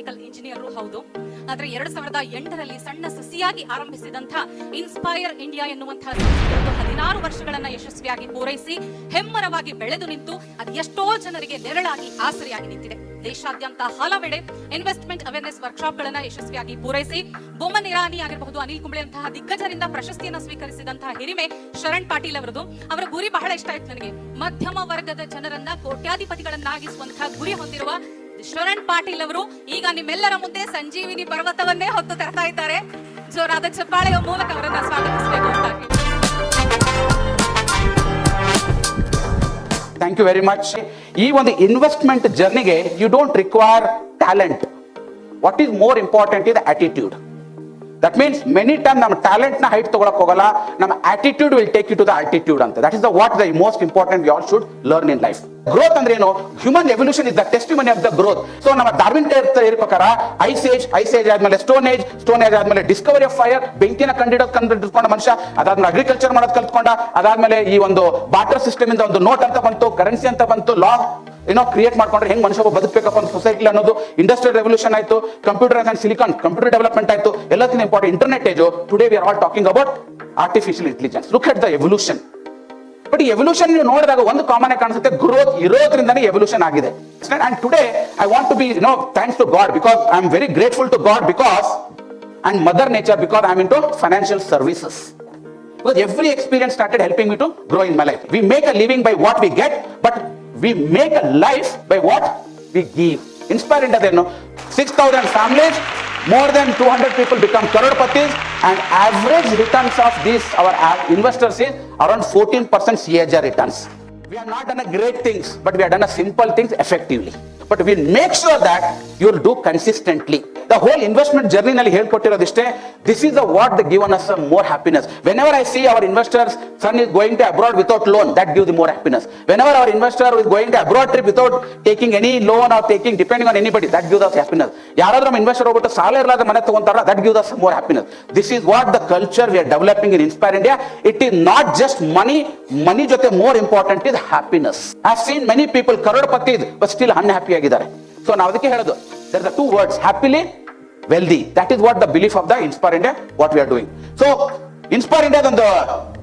Aeronautical engineer ಹೌದು. ಆದ್ರೆ 2008ರಲ್ಲಿ ಸಣ್ಣ ಸಸಿಯಾಗಿ ಆರಂಭಿಸಿದಂತ ಇನ್ಸ್ಪೈರ್ ಇಂಡಿಯಾ ಎನ್ನುವಂತಹ 16 ವರ್ಷಗಳನ್ನ ಯಶಸ್ವಿಯಾಗಿ ಪೂರೈಸಿ ಹೆಮ್ಮರವಾಗಿ ಬೆಳೆದು ನಿಂತು ಅದು ಎಷ್ಟೋ ಜನರಿಗೆ ನೆರಳಾಗಿ ಆಸರೆಯಾಗಿ ನಿಂತಿದೆ. ದೇಶಾದ್ಯಂತ ಹಲವೆಡೆ ಇನ್ವೆಸ್ಟ್ಮೆಂಟ್ ಅವೇರ್ನೆಸ್ ವರ್ಕ್ಶಾಪ್ ಗಳನ್ನ ಯಶಸ್ವಿಯಾಗಿ ಪೂರೈಸಿ ಬೊಮ್ಮನ್ ಇರಾನಿ ಆಗಿರಬಹುದು, ಅನಿಲ್ ಕುಂಬ್ಳೆ ಅಂತಹ ದಿಗ್ಗಜರಿಂದ ಪ್ರಶಸ್ತಿಯನ್ನ ಸ್ವೀಕರಿಸಿದಂತಹ ಹಿರಿಮೆ ಶರಣ್ ಪಾಟೀಲ್ ಅವರದು. ಅವರ ಗುರಿ ಬಹಳ ಇಷ್ಟ ಆಯ್ತು ನನಗೆ. ಮಧ್ಯಮ ವರ್ಗದ ಜನರನ್ನ ಕೋಟ್ಯಾಧಿಪತಿಗಳನ್ನಾಗಿಸುವಂತಹ ಗುರಿ ಹೊಂದಿರುವ ಶರಣ್ ಪಾಟೀಲ್ ಅವರು ಈಗ ನಿಮ್ಮೆಲ್ಲರ ಮುಂದೆ ಸಂಜೀವಿನಿ ಪರ್ವತವನ್ನೇ ಹೊತ್ತು ತರ್ತಾ ಇದ್ದಾರೆ. ಜೋರಾದ ಚಪ್ಪಾಳೆಯ ಮೂಲಕ ಅವರನ್ನ ಸ್ವಾಗತಿಸಬೇಕು ಅಂತಾಗಿ. Thank you very much. ಈ ಒಂದು ಇನ್ವೆಸ್ಟ್ಮೆಂಟ್ ಜರ್ನಿಗೆ you don't require talent. What is more important is attitude. That means many time ನಮ್ಮ ಟ್ಯಾಲೆಂಟ್ ನ ಹೈಟ್ ತಗೊಳಕ್ ಹೋಗಲ್ಲ, ನಮ್ಮ attitude will take you to the altitude ಅಂತ. That is the what the most important we all should learn in life. Growth ಅಂದ್ರೆ ಏನು? Human evolution is the testimony of the growth. So ನಮ್ಮ Darwin ಇರೋ ಪ್ರಕಾರ ice age ಆದ್ಮೇಲೆ stone age ಆದ್ಮೇಲೆ Discovery of fire, ಬೆಂಕಿನ ಕಂಡಿಡ್ಕೊಂಡ ಮನುಷ್ಯ, ಅದಾದ್ಮೇಲೆ agriculture ಮಾಡೋದು ಕಲ್ತ್ಕೊಂಡ, ಅದಾದ್ಮೇಲೆ ಈ ಒಂದು ಬಾರ್ಟರ್ ಸಿಸ್ಟಮ್ ಇಂದ ಒಂದು ನೋಟ್ ಅಂತ ಬಂತು, ಕರೆನ್ಸಿ ಅಂತ ಬಂತು, ಲಾ ಕ್ರಿಯೇಟ್ ಮಾಡ್ಕೊಂಡ್ರೆ ಹೆಂಗ್ ಮನುಷ್ಯ ಬದುಕಬೇಕಪ್ಪ ಒಂದು ಸೊಸೈಟಿ ಅನ್ನೋದು. ಇಂಡಸ್ಟ್ರಿಯಲ್ ರೆವಲ್ಯೂಷನ್ ಆಯ್ತು, computer and silicon, computer development ಆಯ್ತು, ಎಲ್ಲದಕ್ಕಿಂತ important internet age. Today we are all talking about artificial intelligence. Look at the evolution. But ಈ ಎವಲ್ಯೂಷನ್ ನೀವು ನೋಡಿದಾಗ ಒಂದು ಕಾಮನ್ ಕಾಣಿಸುತ್ತೆ, ಗ್ರೋತ್ ಇರೋದ್ರಿಂದನೇ ಎವಲ್ಯೂಷನ್ ಆಗಿದೆ. And today I want to be thanks to God, because I am very grateful to God because and mother nature, because I am into financial services. Because every experience started helping me to grow in my life. We make a living by what we get, but we make a life by what we give. Inspire India, 6,000 families, more than 200 people become crore-patis, and average returns of these our investors is around 14% CAGR returns. We have not done a great things, but we have done a simple things effectively. But we make sure that you will do consistently. The whole investment journey nalli helkotirodiste, this is the what they given us some more happiness. Whenever I see our investors son is going to abroad without loan, that gives the more happiness. Whenever our investor is going to abroad trip without taking any loan or taking depending on anybody, that gives us happiness. Yaradru nam investor hogbiಟ್ಟು ಸಾಲ ಇರಲಾದ ಮನೆ ತಗೊಂತಾರ, that gives us more happiness. This is what the culture we are developing in Inspire India. It is not just money ಜೊತೆ more important is happiness. I have seen many people crore-patis but still unhappy ಆಗಿದ್ದಾರೆ. So ನಾವು ಅದಕ್ಕೆ ಹೇಳೋದು, there are the two words, happily wealthy. That is what the belief of the Inspire India, what we are doing. So Inspire India ಒಂದು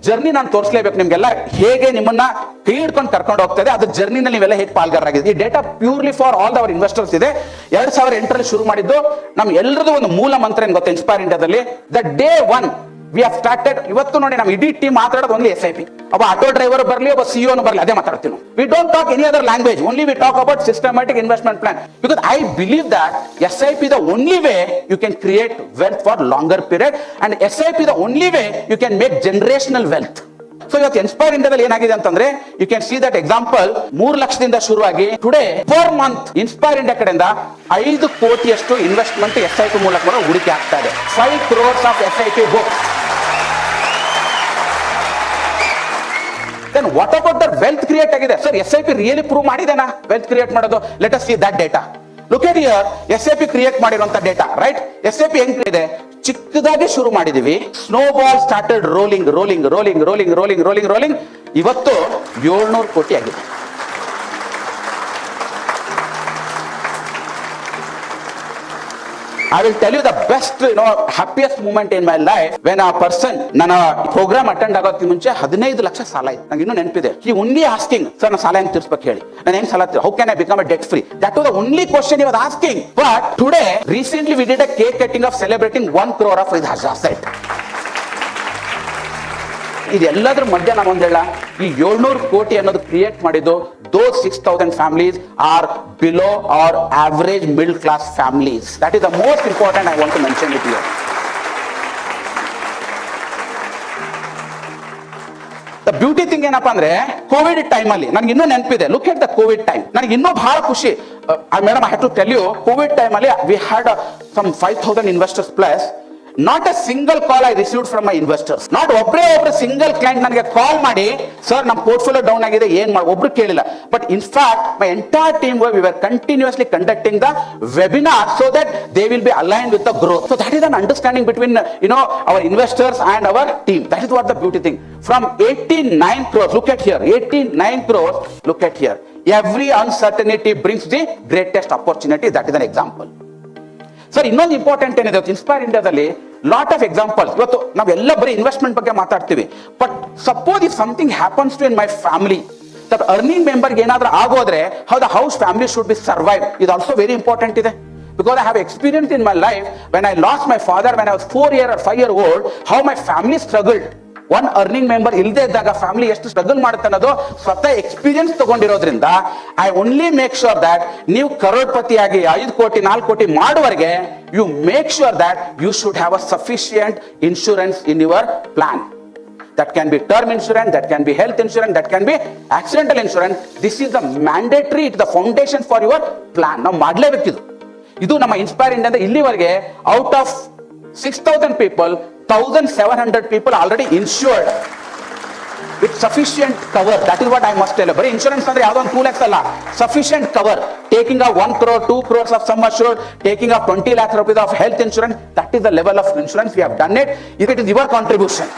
journey ನಾನು ತೋರಿಸಲೇಬೇಕು ನಿಮ್ಗೆಲ್ಲ, ಹೇಗೆ ನಿಮ್ಮನ್ನ ಕೈ ಹಿಡ್ಕೊಂಡು ಕರ್ಕೊಂಡು ಹೋಗ್ತದೆ, ಅದು ಜರ್ನಿನಲ್ಲಿ ನೀವೆಲ್ಲ ಹೇಗೆ ಪಾಲ್ಗಾರರಾಗಿದೆ. ಈ data purely for all our investors ಇದೆ. 2008ರಲ್ಲಿ ಶುರು ಮಾಡಿದ್ದು. ನಮ್ ಎಲ್ಲರದು ಒಂದು ಮೂಲ ಮಂತ್ರ ಏನ್ ಗೊತ್ತಾ Inspire Indiaದಲ್ಲಿ? The day one we have started. ಇವತ್ತು ನೋಡಿ ನಮ್ಮ ಇಡೀ ಟೀಮ್ ಮಾತಾಡೋದು only SIP. ಒಬ್ಬ ಆಟೋ ಡ್ರೈವರ್ ಬರಲಿ, ಒಬ್ಬ CEO ಬರಲಿ, ಅದೇ ಮಾತಾಡ್ತೀವಿ ನಾವು. We don't talk any other language, only we talk about systematic investment plan, because I believe that SIP is the only way you can create wealth for longer period, and SIP is the only way you can make generational wealth. So ಇವತ್ತು Inspire ಇಂಡಿಯಾದಲ್ಲಿ ಏನಾಗಿದೆ ಅಂತಂದ್ರೆ, you can see that example 3 ಲಕ್ಷದಿಂದ ಶುರುವಾಗಿ today per month Inspire India ಕಡೆಯಿಂದ 5 ಕೋಟಿಯಷ್ಟು investment SIP ಮೂಲಕ ಹೂಡಿಕೆ ಆಗ್ತಾ ಇದೆ. 5 crores of SIP books. Then what about the wealth create ಆಗಿದೆ? ಸರ್ SIP ರಿಯಲಿ ಪ್ರೂವ್ ಮಾಡಿದೆನಾ ವೆಲ್ತ್ ಕ್ರಿಯೇಟ್ ಮಾಡೋದು? Let us see that data. Look at here, SIP create ಮಾಡಿರುವಂತ data, right? SIP ಹೆಂಗ್ ಇದೆ? ಚಿಕ್ಕದಾಗಿ ಶುರು ಮಾಡಿದೀವಿ. Snowball started rolling. ಇವತ್ತು 700 ಕೋಟಿ ಆಗಿದೆ. I will tell you the best, happiest moment in my life when a person, ನನ್ನ ಪ್ರೋಗ್ರಾಮ್ ಅಟೆಂಡ್ ಆಗೋದಕ್ಕೆ ಮುಂಚೆ 15 ಲಕ್ಷ ಸಾಲ ಇತ್ತು. ನಂಗೆ ಇನ್ನೂ ನೆನಪಿದೆ. He only asking, ಸರ್ ನಾನು ಸಾಲ ಹೆಂಗ್ ತೀರ್ಸ್ಬೇಕು ಹೇಳಿ, ನಾನು ಹೆಂಗ್ ಸಾಲ how can I become a debt free? That was the only question he was asking. But today, recently we did a cake cutting of celebrating 1 crore of his asset. ಇದೆಲ್ಲದ್ರ ಮಧ್ಯ ನಾನು ಒಂದ್ ಹೇಳ, ಈ 700 ಕೋಟಿ ಅನ್ನೋದು ಕ್ರಿಯೇಟ್ ಮಾಡಿದ್ದು those 6,000 families are below or average middle class families. That is the most important I want to mention it here. The beauty thing ಏನಪ್ಪಾ ಅಂದ್ರೆ, ಕೋವಿಡ್ ಟೈಮ್ ಅಲ್ಲಿ ನನಗೆ ಇನ್ನೂ ನೆನಪಿದೆ. Look at the COVID time. ನನಗೆ ಇನ್ನೂ ಬಹಳ ಖುಷಿ. Madam, I have to tell you, COVID time ಅಲ್ಲಿ we had some 5,000 investors plus. Not a single call I received from my investors. Not ಒಬ್ಬರೇ ಸಿಂಗಲ್ ಕ್ಲೈಂಟ್ ನನಗೆ ಕಾಲ್ ಮಾಡಿ, ಸರ್ ನಮ್ಮ portfolio down ಆಗಿದೆ, ಏನ್ ಮಾಡಿ, ಒಬ್ರು ಕೇಳಿಲ್ಲ. But in fact my entire team we were continuously conducting the webinar so that they will be aligned with the growth. So that is an understanding between our investors and our team. That is what the beauty thing. From 89 crores, look at here, 89 crores, look at here. Every uncertainty brings the greatest opportunity. That is an example. Sir ಇನ್ನೊಂದು important ಏನಿದೆ inspire ಇಂಡಿಯಾದಲ್ಲಿ lot of examples. ಇವತ್ತು ನಾವೆಲ್ಲ ಬರೀ investment ಬಗ್ಗೆ ಮಾತಾಡ್ತೀವಿ, but suppose if something happens to in my family, that earning ಮೆಂಬರ್ಗೆ ಏನಾದ್ರೂ ಆಗೋದ್ರೆ how the house family should be survive, ಇದು ಆಲ್ಸೋ ವೆರಿ ಇಂಪಾರ್ಟೆಂಟ್ ಇದೆ. Because I have experienced in my life when I lost my father when I was 4 year or 5 year old, how my family struggled. One earning member ಇಲ್ಲದೆ ಇದ್ದಾಗ family ಎಷ್ಟು struggle ಮಾಡುತ್ತೆ ಅನ್ನೋದು ಸ್ವತಃ experience ತಗೊಂಡಿರೋದ್ರಿಂದ I only make sure that ನೀವು ಕರೋಡ್ಪತಿಯಾಗಿ 5 ಕೋಟಿ 4 ಕೋಟಿ ಮಾಡುವವರೆಗೆ you make sure that you should have a sufficient insurance in your plan. That can be term insurance, that can be health insurance, that can be accidental insurance. This is the mandatory, it is the foundation for your plan. ನಾವು ಮಾಡಲೇಬೇಕಿದು. ಇದು ನಮ್ಮ inspire India ಇಲ್ಲಿವರೆಗೆ out of 6,000 people 1,700 people already insured with sufficient cover. That is what I must tell you. ಬರೀ insurance ಅಂದ್ರೆ ಯಾವುದೋ ಒಂದು 2 lakhs ಅಲ್ಲ, sufficient cover, taking of 1 crore 2 crores of sum assured, taking of 20 lakh rupees of health insurance. That is the level of insurance we have done it. If it is your contribution,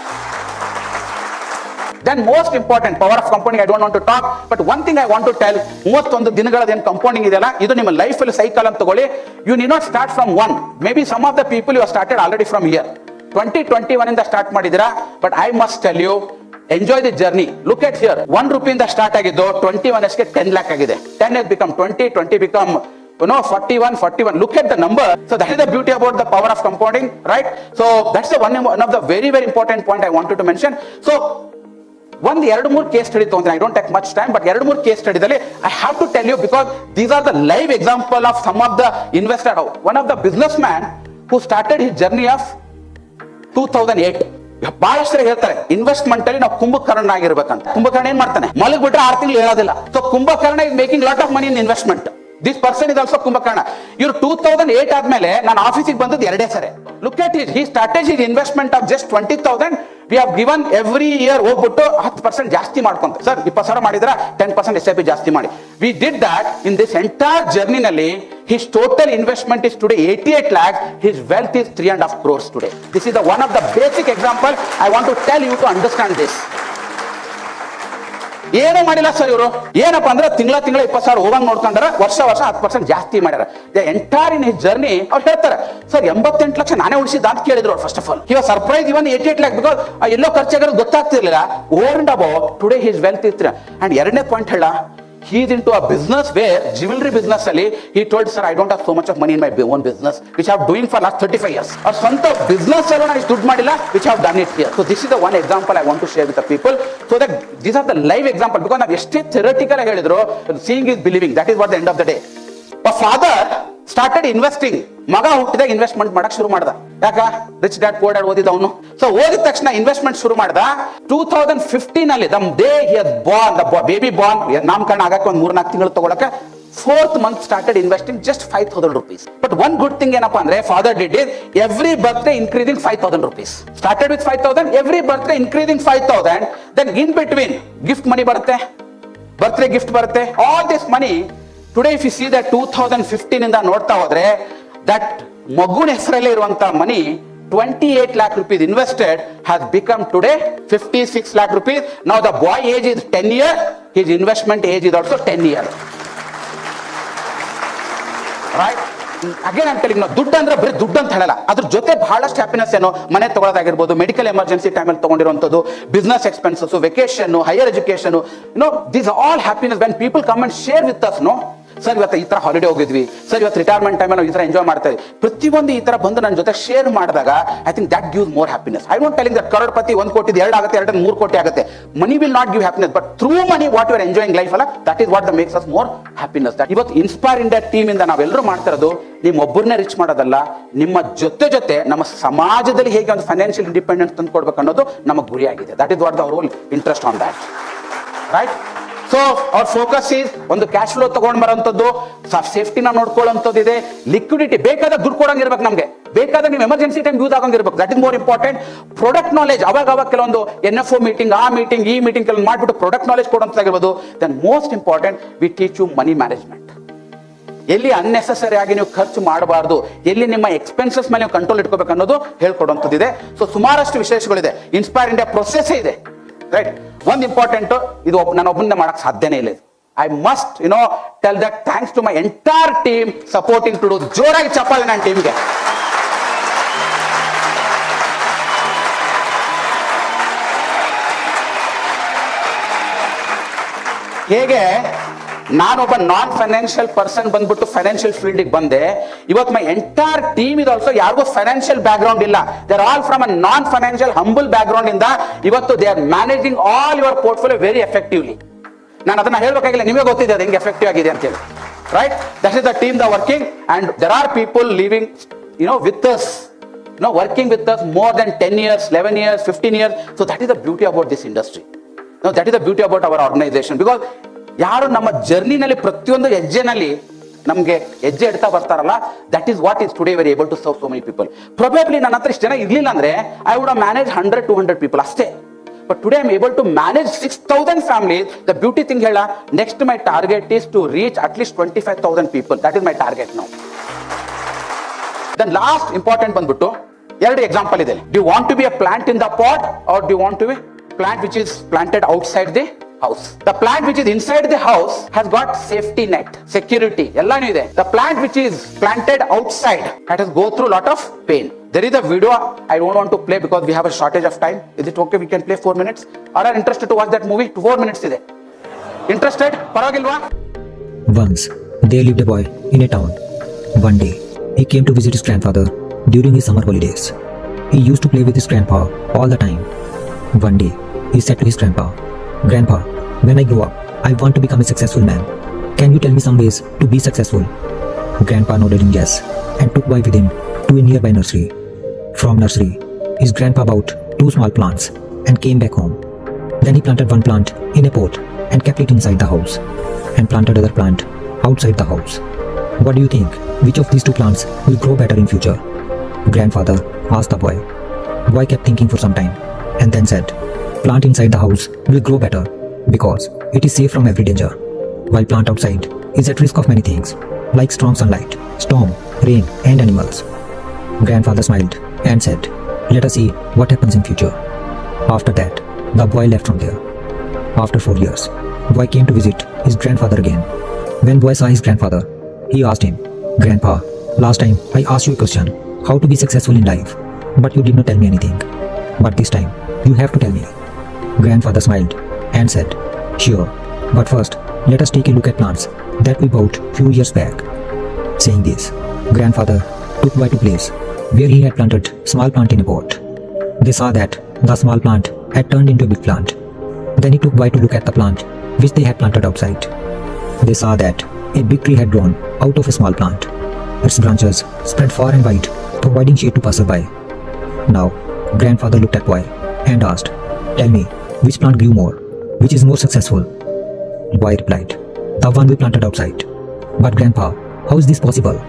then most important, power of compounding I don't want to talk, but one thing I want to tell, 31 ದಿನಗಳದ ಏನು compounding ಇದೆಯಲ್ಲ, ಇದು ನಿಮ್ಮ life ಅಲ್ಲಿ cycle ಅಂತ ತಗೊಳ್ಳಿ. You need not start from 1. Maybe some of the people you have started already from here 2021 ಇಂದ start ಮಾಡಿದಿರಾ, but I must tell you, enjoy the journey. Look at here, 1 rupee ಇಂದ start ಆಗಿದ್ದು 21 ಗೆ 10 lakh ಆಗಿದೆ. 10 has become 20, 20 become 41. Look at the number. So that is the beauty about the power of compounding, right? So that's the one of the very important point I wanted to mention. So ಒಂದು 2-3 case study ತಗೊಂತೀನಿ, I don't take much time, but 2-3 case ಸ್ಟಡಿದಲ್ಲಿ I have to tell you, because these are the live example of some of the investor. One of the businessman who started his journey of 2008. ಬಹಳಷ್ಟು ಹೇಳ್ತಾರೆ investment ಅಲ್ಲಿ ನಾವು ಕುಂಭಕರ್ಣ ಆಗಿರ್ಬೇಕಂತ. ಕುಂಭಕರ್ಣ ಏನ್ ಮಾಡ್ತಾನೆ, ಮಲಗ್ ಬಿಟ್ರೆ 6 ತಿಂಗಳು ಹೇಳೋದಿಲ್ಲ. So Kumbhakarna is making lot of money in investment. This person is also Kumbhakarna. ಇವ್ರು 2008 ಆದ್ಮೇಲೆ ನಾನು ಆಫೀಸಿಗೆ ಬಂದದ್ದು 2 ಸರಿ. Look at it, he started his investment of just 20,000. We have given every year ಹೋಗ್ಬಿಟ್ಟು 10% ಜಾಸ್ತಿ ಮಾಡ್ಕೊಂತ. ಸರ್ 20,000 ಮಾಡಿದ್ರ 10% SIP ಜಾಸ್ತಿ ಮಾಡಿ. We did that in this entire ಜರ್ನಿನಲ್ಲಿ. His total investment is today 88 lakhs. His wealth is 3.5 crores today. This is the one of the basic example I want to tell you to understand this. ಏನೂ ಮಾಡಿಲ್ಲ sir ಇವರು. ಏನಪ್ಪಾ ಅಂದ್ರೆ ತಿಂಗಳ 20,000 ಹೋಗಂಗ್ ನೋಡ್ಕೊಂಡ್ರ, ವರ್ಷ 10% ಜಾಸ್ತಿ ಮಾಡ್ಯಾರ. The entire in his journey ಅವ್ರು ಹೇಳ್ತಾರೆ, ಸರ್ 88 ಲಕ್ಷ ನಾನೇ ಉಳಿಸಿದ್ದ ಅಂತ ಕೇಳಿದ್ರು. First of all he was surprise even 88 lakh, because ಎಲ್ಲೋ ಖರ್ಚಾಗಿರೋದು ಗೊತ್ತಾಗ್ತಿರ್ಲಿಲ್ಲ. Over and above today his wealth is. And 2ನೇ ಪಾಯಿಂಟ್ ಹೇಳ, he is into a business where jewelry business ಅಲ್ಲಿ he told, sir I don't have so much of money in my own business which I have doing for last 35 years. ಅವ್ರ ಸ್ವಂತ business ಅಲ್ಲೂ ನಾನು ದುಡ್ಡು ಮಾಡಿಲ್ಲ, which I have done it here. So this is the one example I want to share with the people, so that these are the live example. Because ನಾವು ಎಷ್ಟೇ theoretical ಆಗಿ ಹೇಳಿದ್ರು, seeing is believing. That is what the end of the day. A father started investing. ಮಗ ಹುಟ್ಟಿದಾಗ investment ಮಾಡಕ್ ಶುರು ಮಾಡ್ದ. ಯಾಕ, ರಿಚ್ ಡ್ಯಾಡ್ ಪೂರ್ ಡ್ಯಾಡ್ ಓದಿದ ಅವನು. ಸೊ ಓದಿದ ತಕ್ಷಣ ಇನ್ವೆಸ್ಟ್ಮೆಂಟ್ ಶುರು ಮಾಡ್ದ. 2015 ಅಲ್ಲಿ ದಮ್ ಡೇ ಹಿ ಹಸ್ ಬಾರ್ನ್, ದ ಬೇಬಿ ಬಾರ್ನ್, ನಾಮಕರಣ ಆಗಕ್ಕೆ ಒಂದು 3-4 ತಿಂಗಳು ತಗೊಳಕ್ಕೆ 4th month started investing just 5,000 rupees. But one good thing ಏನಪ್ಪಾ ಅಂದ್ರೆ father did is every birthday increasing 5,000 rupees. Started with 5,000, every birthday increasing 5,000. Then in between gift money ಬರುತ್ತೆ, birthday gift ಬರುತ್ತೆ. All this money today if you see that 2015 ಇಂದ ನೋಡ್ತಾ ಹೋದ್ರೆ that ಮಗುನ ಹೆಸರಲ್ಲೇ ಇರುವಂತ ಮನಿ 28 lakh rupees invested has become today 56 lakh rupees. Now the boy age is 10 years, his investment age is also 10 years. Right? Again I'm telling you, ದುಡ್ಡು ಅಂದ್ರೆ ಬರೀ ದುಡ್ಡು ಅಂತ ಹೇಳಲ್ಲ, ಅದ್ರ ಜೊತೆ ಬಹಳಷ್ಟು ಹ್ಯಾಪಿನೆಸ್ ಏನೋ, ಮನೆ ತಗೊಳ್ಳೋದಾಗಿರ್ಬೋದು, ಮೆಡಿಕಲ್ ಎಮರ್ಜೆನ್ಸಿ ಟೈಮಲ್ಲಿ ತಗೊಂಡಿರುವಂಥದ್ದು, business expenses, vacation, higher education, these are all happiness when people come and share with us. Sir ಇವತ್ತು ಈ ತರ ಹಾಲಿಡೇ ಹೋಗಿದ್ವಿ, ಸರ್ ಇವತ್ತು ರಿಟೈರ್ಮೆಂಟ್ ಟೈಮಲ್ಲಿ ಈ ತರ ಎಂಜಾಯ್ ಮಾಡ್ತಾ ಇದ್ವಿ. ಪ್ರತಿಯೊಂದು ಈ ತರ ಬಂದು ನನ್ನ ಜೊತೆ ಶೇರ್ ಮಾಡಿದಾಗ I think that gives more happiness. I don't telling that crorepati 1 ಕೋಟಿ 2 ಆಗುತ್ತೆ, 3 ಕೋಟಿ ಆಗುತ್ತೆ. Money will not give happiness, but through money what you are enjoying life ಅಲ್ಲ, that is what the makes us more happiness. ಇವತ್ತು inspire India team ಇಂದ ನಾವೆಲ್ಲರೂ ಮಾಡ್ತಾ ಇರೋದು ನಿಮ್ಮೊಬ್ಬರನ್ನೇ ರಿಚ್ ಮಾಡೋದಲ್ಲ, ನಿಮ್ಮ ಜೊತೆ ನಮ್ಮ ಸಮಾಜದಲ್ಲಿ ಹೇಗೆ ಒಂದು ಫೈನಾನ್ಷಿಯಲ್ ಇಂಡಿಪೆಂಡೆನ್ಸ್ ತಂದು ಕೊಡ್ಬೇಕು ಅನ್ನೋದು ನಮ್ಮ ಗುರಿಯಾಗಿದೆ. That is what the whole interest on that, right? So ಅವ್ರ ಫೋಕಸ್ ಈಸ್ ಒಂದು ಕ್ಯಾಶ್ ಫ್ಲೋ ತಗೊಂಡ್ ಬರೋಂಥದ್ದು, ಸೇಫ್ಟಿನ ನೋಡ್ಕೊಳ್ಳೋಂಥದ್ದು ಇದೆ, ಲಿಕ್ವಿಡಿಟಿ, ಬೇಕಾದ ದುಡ್ಡು ಕೊಡಂಗಿರ್ಬೇಕು ನಮಗೆ, ಬೇಕಾದ ನೀವು ಎಮರ್ಜೆನ್ಸಿ ಟೈಮ್ ಯೂಸ್ ಆಗಂಗಿರ್ಬೇಕು. That is more important. Product knowledge, ಅವಾಗ ಕೆಲವೊಂದು NFO ಮೀಟಿಂಗ್, ಆ ಮೀಟಿಂಗ್, ಈ ಮೀಟಿಂಗ್ ಕೆಲವೊಂದು ಮಾಡ್ಬಿಟ್ಟು ಪ್ರಾಡಕ್ಟ್ ನಾಲೆಜ್ ಕೊಡೋಂಥದ್ದಾಗಿರ್ಬೋದು. Then most important we teach you money management. ಎಲ್ಲಿ ಅನ್ನೆಸೆಸರಿ ಆಗಿ ನೀವು ಖರ್ಚು ಮಾಡಬಾರ್ದು, ಎಲ್ಲಿ ನಿಮ್ಮ ಎಕ್ಸ್ಪೆನ್ಸಸ್ ಮೇಲೆ ನೀವು ಕಂಟ್ರೋಲ್ ಇಟ್ಕೋಬೇಕು ಅನ್ನೋದು ಹೇಳ್ಕೊಡುವಂಥದ್ದಿದೆ. ಸೊ ಸುಮಾರಷ್ಟು ವಿಶೇಷಗಳಿದೆ. ಇನ್ಸ್ಪೈರ್ ಇಂಡಿಯಾ ಪ್ರೊಸೆಸ್ ಇದೆ, ರೈಟ್? ಒಂದು ಇಂಪಾರ್ಟೆಂಟ್, ಇದು ನಾನು ಒಬ್ಬನಿಂದ ಮಾಡಕ್ ಸಾಧ್ಯನೇ ಇಲ್ಲ. I must, tell that thanks to my entire team supporting to do. Joragi chappali ನನ್ನ ಟೀಮ್ಗೆ. ಹೇಗೆ ನಾನೊಬ್ಬ ನಾನ್ ಫೈನಾನ್ಷಿಯಲ್ ಪರ್ಸನ್ ಬಂದ್ಬಿಟ್ಟು ಫೈನಾನ್ಷಿಯಲ್ ಫೀಲ್ಡ್ ಬಂದೆ, ಇವತ್ತು ಮೈ ಎಂಟೈರ್ ಟೀಮ್ ಇದು ಆಲ್ಸೋ ಯಾರಿಗೂ ಫೈನಾನ್ಷಿಯಲ್ ಬ್ಯಾಕ್ ಗ್ರೌಂಡ್ ಇಲ್ಲ, they are all from a non financial humble back ground ಇಂದ ಇವತ್ತು they are managing all your portfolio very effectively. ನಾನು ಅದನ್ನ ಹೇಳ್ಬೇಕಾಗಿಲ್ಲ, ನಿಮಗೆ ಗೊತ್ತಿದೆ ಅದು ಹೆಂಗೆ ಎಫೆಕ್ಟಿವ್ ಆಗಿದೆ ಅಂತ ಹೇಳಿ, right? That is the team the working and there are people living with us, working with us more than 10 years, 11 years, 15 years. So that is the beauty about this industry. That is the beauty about our organization, because ಯಾರು ನಮ್ಮ ಜರ್ನಿನಲ್ಲಿ ಪ್ರತಿಯೊಂದು ಹೆಜ್ಜೆನಲ್ಲಿ ನಮಗೆ ಹೆಜ್ಜೆ ಇಡ್ತಾ ಬರ್ತಾರಲ್ಲ, that is what is today very able to serve so many people. Probably ನನ್ನ ಹತ್ರ ಇಷ್ಟು ಜನ ಇರ್ಲಿಲ್ಲ ಅಂದ್ರೆ ಐ ವುಡ್ ಮ್ಯಾನೇಜ್ 100-200 ಪೀಪಲ್ ಅಷ್ಟೇ. But today I'm able to manage 6,000 families. The beauty thing here, next my target is to reach at least 25,000 people. That is my target now. Then last important ಬಂದ್ಬಿಟ್ಟು ಎರಡು example ಇದೆ. Do you want to be a plant in the pot or do you want to be plant which is planted outside the house? The plant which is inside the house has got safety net, security, ಎಲ್ಲಾನು ಇದೆ. The plant which is planted outside, that has go through lot of pain. There is a video I don't want to play because we have a shortage of time. Is it okay we can play 4 minutes? Or are interested to watch that movie? 4 minutes ಇದೆ. Interested? ಪರವಾಗಿಲ್ವಾ? Once there lived a boy in a town. One day he came to visit his grandfather during his summer holidays. He used to play with his grandpa all the time. One day he said to his grandpa, "Grandpa, when I grow up, I want to become a successful man. Can you tell me some ways to be successful?" Grandpa nodded in yes and took boy with him to a nearby nursery. From nursery, his grandpa bought 2 small plants and came back home. Then he planted one plant in a pot and kept it inside the house, and planted other plant outside the house. What do you think? Which of these 2 plants will grow better in future? Grandfather asked the boy. Boy kept thinking for some time and then said, "Plant inside the house will grow better because it is safe from every danger, while plant outside is at risk of many things like strong sunlight, storm, rain and animals." Grandfather smiled and said, "Let us see what happens in future." After that, the boy left from there. After 4 years, boy came to visit his grandfather again. When boy saw his grandfather, he asked him, "Grandpa, last time I asked you a question, how to be successful in life, but you did not tell me anything. But this time, you have to tell me." Grandfather smiled and said, "Sure, but first, let us take a look at plants that we bought few years back." Saying this, grandfather took boy to place where he had planted small plant in a pot. They saw that the small plant had turned into a big plant. Then he took boy to look at the plant which they had planted outside. They saw that a big tree had grown out of a small plant. Its branches spread far and wide, providing shade to passerby. Now, grandfather looked at boy and asked, "Tell me, which plant grew more? Which is more successful?" Boy replied, "The one we planted outside." "But grandpa, how is this possible?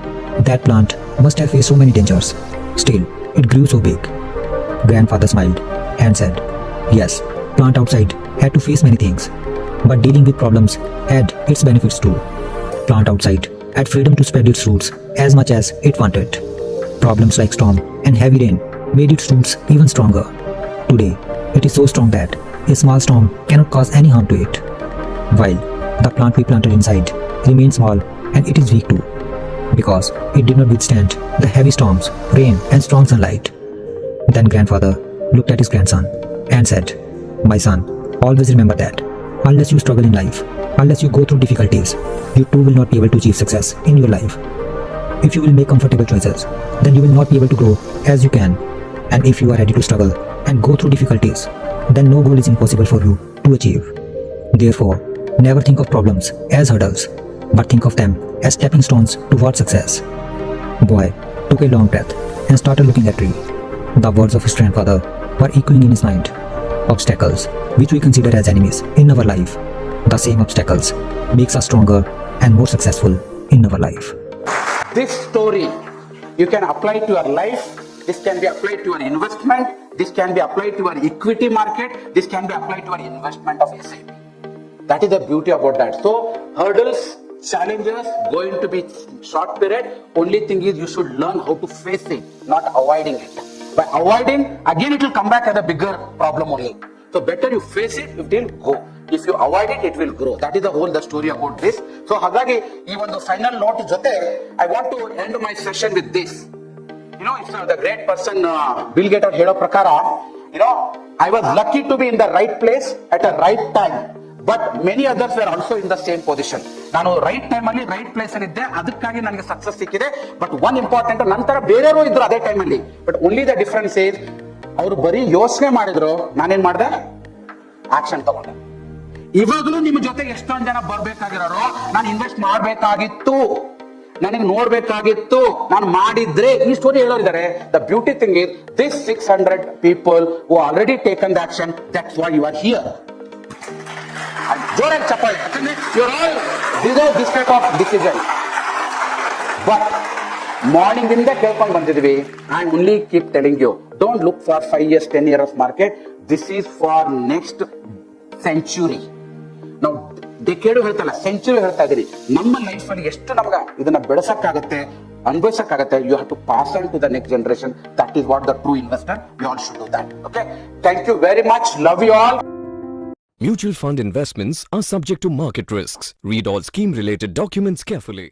That plant must have faced so many dangers. Still, it grew so big." Grandfather smiled and said, "Yes, plant outside had to face many things, but dealing with problems had its benefits too. Plant outside had freedom to spread its roots as much as it wanted. Problems like storm and heavy rain made its roots even stronger. Today, it is so strong that a small storm cannot cause any harm to it. While the plant we planted inside remains small and it is weak too, because it did not withstand the heavy storms, rain and strong sunlight." Then grandfather looked at his grandson and said, "My son, always remember that unless you struggle in life, unless you go through difficulties, you too will not be able to achieve success in your life. If you will make comfortable choices, then you will not be able to grow as you can. And if you are ready to struggle and go through difficulties, then no goal is impossible for you to achieve. Therefore, never think of problems as hurdles, but think of them as stepping stones towards success." Boy took a long breath and started looking at tree. The words of his grandfather were echoing in his mind. Obstacles, which we consider as enemies in our life, the same obstacles makes us stronger and more successful in our life. This story you can apply to your life. This can be applied to your investment. This can be applied to your equity market. This can be applied to your investment of SIP. That is the beauty about that. So hurdles, challenges going to be short period. Only thing is you should learn how to face it, not avoiding it. By avoiding, again it will come back as a bigger problem only. So better you face it, you didn't go. If you avoid it, it will grow. That is the story about this. So ಹಾಗಾಗಿ ಈ ಒಂದು final note ಜೊತೆ I want to end my session with this. You know, it's the great person Bill Gates ಹೇಳೋ ಪ್ರಕಾರ, you know, I was lucky to be in the right place at a right time, but many others were also in the same position. ನಾನು right time ಅಲ್ಲಿ right place ಅಲ್ಲಿ ಇದ್ದೆ, ಅದಕ್ಕಾಗಿ ನನಗೆ success ಸಿಕ್ಕಿದೆ. But one important, ನಂತರ ಬೇರೆಯವರು ಇದ್ರು ಅದೇ ಟೈಮ್ ಅಲ್ಲಿ, but only the difference is ಅವರು ಬರೀ ಯೋಚನೆ ಮಾಡಿದ್ರು, ನಾನೇನ್ ಮಾಡಿದೆ, ಆಕ್ಷನ್ ತಗೊಂಡೆ. ಇವಾಗಲೂ ನಿಮ್ಮ ಜೊತೆ ಎಷ್ಟೊಂದು ಜನ ಬರ್ಬೇಕಾಗಿರೋರು, ನಾನು ಇನ್ವೆಸ್ಟ್ ಮಾಡ್ಬೇಕಾಗಿತ್ತು, ನನಗೆ ನೋಡ್ಬೇಕಾಗಿತ್ತು, ನಾನು ಮಾಡಿದ್ರೆ ಈ ಸ್ಟೋರಿ ಹೇಳೋರಿದ್ದಾರೆ. The beauty thing is this 600 people who already taken the action, that's why you are here. ಜೋರಾಗಿ ಚಪ್ಪಾಳೆ, ಯಾಕಂದ್ರೆ you all deserve this type of decision. But morning ಇಂದ ಕೇಳ್ಕೊಂಡು ಬಂದಿದ್ವಿ. I only keep telling you, don't look for 5 years 10 years of market. This is for next century. ನಾವು decade ಹೇಳ್ತಲ್ಲ, century ಹೇಳ್ತಾ ಇದೀರಿ. ನಮ್ಮ ಲೈಫ್ ಅಲ್ಲಿ ಎಷ್ಟು ನಮ್ಗೆ ಇದನ್ನ ಬೆಳೆಸಕ್ಕಾಗತ್ತೆ, ಅನುಭವಿಸಕ್ಕಾಗತ್ತೆ, you have to pass on to the next generation. That is what the true investor, you all should do that. Okay, thank you very much, love you all. Mutual fund investments are subject to market risks. Read all scheme related documents carefully.